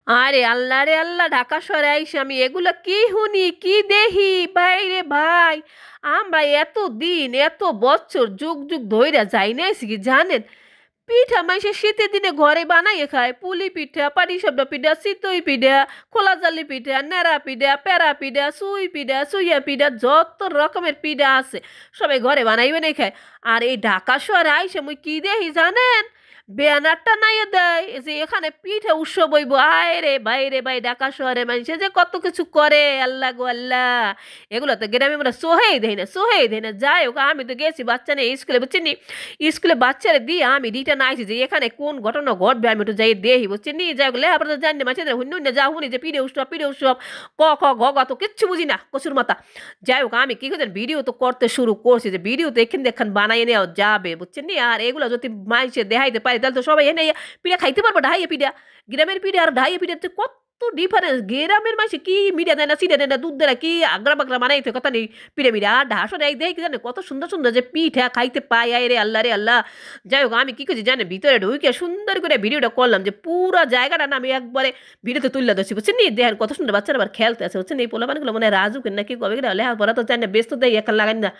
আরে আল্লাহ রে আল্লাহ, ঢাকা শহরে আইসে আমি এগুলা কি শুনি কি দেখি ভাই রে ভাই। আমরা এত দিন এত বছর যুগ যুগ ধইরা যাই নাইছি কি জানেন? পিঠা মাইসে শীতের দিনে ঘরে বানাইয়ে খায়, পুলি পিঠা, পাটিসাপটা পিঠা, চিতই পিঠা, খোলা জালি পিঠা, নেড়া পিঠা, পেড়া পিঠা, সুই পিঠা, সুইয়া পিঠা, যত রকমের পিঠা আছে সবাই ঘরে বানাই বানাই খায়। আর এই ঢাকা শহরে আইসে মুই কি দেখি জানেন? ব্যানারটা নাইয়ে দেয় যে এখানে পিঠে উৎসব হইব। আয় রে ভাই রে ভাই, ঢাকা শহরে মানুষে যে কত কিছু করে, আল্লাহ গো আল্লাহ। এগুলো তো গ্রামে আমরা সোহেই দেয় না, সোহেই দেয় না। যাই হোক, আমি তো গেছি বাচ্চা নিয়ে স্কুলে, বুঝছেন নি? স্কুলে বাচ্চারা দিয়ে আমি রিটার্ন আইছি যে এখানে কোন ঘটনা ঘটবে আমি একটু যাই দেখি, বুঝছেন নি? যাই হোক, লেখাপড়া তো জানি না, মাঝে হুন্য না যা শুনি যে পিঠে উৎসব পিঠে উৎসব, ক খ গ গ তো কিচ্ছু বুঝি না, কচুর মাথা। যাই হোক, আমি কি করছেন, ভিডিও তো করতে শুরু করছি যে ভিডিও তো এখান দেখান বানাইয়ে নেওয়া যাবে, বুঝছেন নি? আর এগুলো যদি মাইসে দেখাইতে পারি তাহলে তো সবাই এনে পিঠা খাইতে পারবো। ঢাইয়া পিঠা, গ্রামের পিঠা আর ঢাইয়া পিঠাতে কত ডিফারেন্স। গ্রামের মাসে কি মিডিয়া দেয় না, সিডা দেয় না, দুধ দেয় না, কি আগ্রা বাগরা বানাইতে কথা নেই পিঠে মিঠা। আর ঢাসন এক দেখি জানে কত সুন্দর সুন্দর যে পিঠা খাইতে পাই, আয় রে আল্লাহ রে আল্লাহ। যাই হোক, আমি কি করছি জানে, ভিতরে ঢুকে সুন্দর করে ভিডিওটা করলাম যে পুরো জায়গাটা না আমি একবারে ভিডিওতে তুলে ধরছি, বুঝছেন নি? দেখেন কত সুন্দর বাচ্চারা আবার খেলতে আছে, বুঝছেন? এই পোলাপানগুলো মনে হয় রাজুক না কি কবে লেখাপড়া তো জানি না, ব্যস্ত দেয় এখন লাগাই না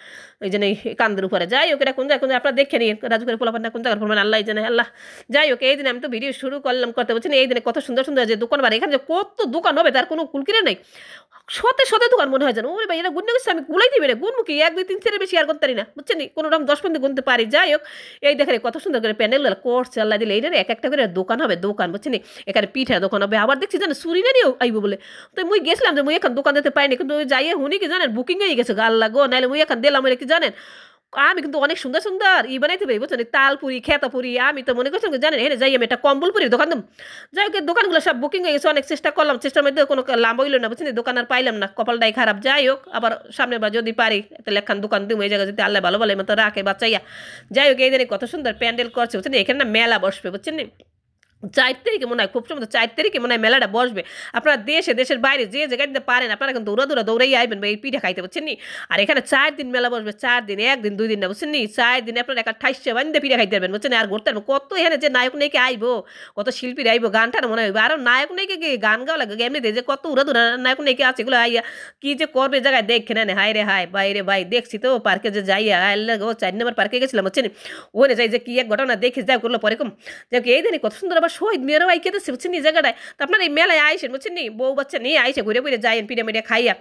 ওই জন্য এই কান্দের উপরে। যাই হোক, এটা কোন জায়গায় কোন জায়গায় আপনারা দেখে নিন, রাজু করে পোলাপান কোন জায়গার পড়বেন আল্লাহ জানে আল্লাহ। যাই হোক, এই দিন আমি তো ভিডিও শুরু করলাম করতে, বলছেন? এই দিনে কত সুন্দর সুন্দর যে দোকান বাড়ি, এখানে যে কত দোকান হবে তার কোনো কুলকিরে নেই। শতে শতে দোকান মনে হয় যেন, ওরে ভাই এটা গুনে গেছে আমি গুলাই দিবে রে, গুনমুখী এক দুই তিন চারের বেশি আর গুনতে পারি না, বুঝছেন? কোনো রকম 10 পর্যন্ত গুনতে পারি। যাই হোক, এই দেখেন কত সুন্দর করে প্যান্ডেল করছে আল্লাহ দিলে, এইটা এক একটা করে দোকান হবে, দোকান, বুঝছেন? এখানে পিঠা দোকান হবে, আবার দেখছি জানেন সুরিনারিও আইব বলে। তো মুই গেছিলাম যে মুই এখন দোকান দিতে পাইনি, কিন্তু যাইয়ে শুনি কি জানেন, বুকিং হয়ে গেছে আল্লাহ গো, নাহলে মুই এখন দিলাম কি জানেন? আমি কিন্তু অনেক সুন্দর সুন্দর বানাইতে পারি, বুঝছেন? তালপুরি, খেতাপুরি, আমি তো মনে করছিলাম জানেন এখানে যাই আমি একটা কম্বলপুরির দোকান দেব। যাই হোক, দোকানগুলো সব বুকিং হয়ে গেছে, অনেক চেষ্টা করলাম, চেষ্টার মধ্যে কোনো লাভ হইলো না, বুঝছেন? দোকান আর পাইলাম না, কপালটাই খারাপ। যাই হোক, আবার সামনে বার যদি পারি তাহলে একখান দোকান দিব এই জায়গায়, যদি আল্লাহ ভালো ভালো মতো রাখে বাচ্চাইয়া। যাই হোক, এই দিনে কত সুন্দর প্যান্ডেল করছে, বুঝছেন? এখানে না মেলা বসবে, বুঝছেন? 4 তারিখে মনে হয়, খুব সম্ভবত 4 তারিখে মনে হয় মেলাটা বসবে। আপনারা দেশে দেশের বাইরে যে জায়গায় দিতে পারেন আপনারা কিন্তু দৌড়াই আইবেন এই পিঠা খাইতে, বুঝছেন নি? আর এখানে 4 দিন মেলা বসবে, 4 দিন, 1 দিন 2 দিন না, বুঝছেন নি? 4 দিনে আপনারা একটা ঠাইসে বান্ধে পিঠা খাইতে পারবেন, বুঝছেন? আর ঘুরতে পারবেন কত, এখানে যে নায়ক নায়িকা আইবো, কত শিল্পীরা আইবো, গানটার মনে হইবে। আর নায়ক নায়িকা গান গাওয়া লাগে এমনিতে, যে কত উড়াদুরা নায়ক নায়িকা আছে, এগুলো আইয়া কি যে করবে জায়গায় দেখে নেন। হায় রে হায়, ভাই রে ভাই, দেখছি তো পার্কে যে যাইয়া আল্লাহ গো, 4 নম্বর পার্কে গেছিলাম, বুঝছেন? ওখানে যাই যে কি এক ঘটনা দেখি, যা করলো পরে কম। যাক, এই দিনে কত সুন্দর আবার শহীদ মেয়েরাও আইকেতেছে, বুঝছেন? এই জায়গাটায় তো আপনার এই মেলায় আইসেন, বুঝছেন নি? বউ বাচ্চা নিয়ে আইসে ঘুরে ঘুরে যাইয়েন, পিঠে মিঠে খাইয়া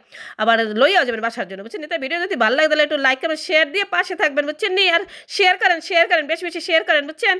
আবার লইয়াও যাবেন বাসার জন্য, বুঝছেন? তাই ভিডিও যদি ভালো লাগে তাহলে একটু লাইক করেন, শেয়ার দিয়ে পাশে থাকবেন, বুঝছেন নি? আর শেয়ার করেন বেশি বেশি শেয়ার করেন, বুঝছেন?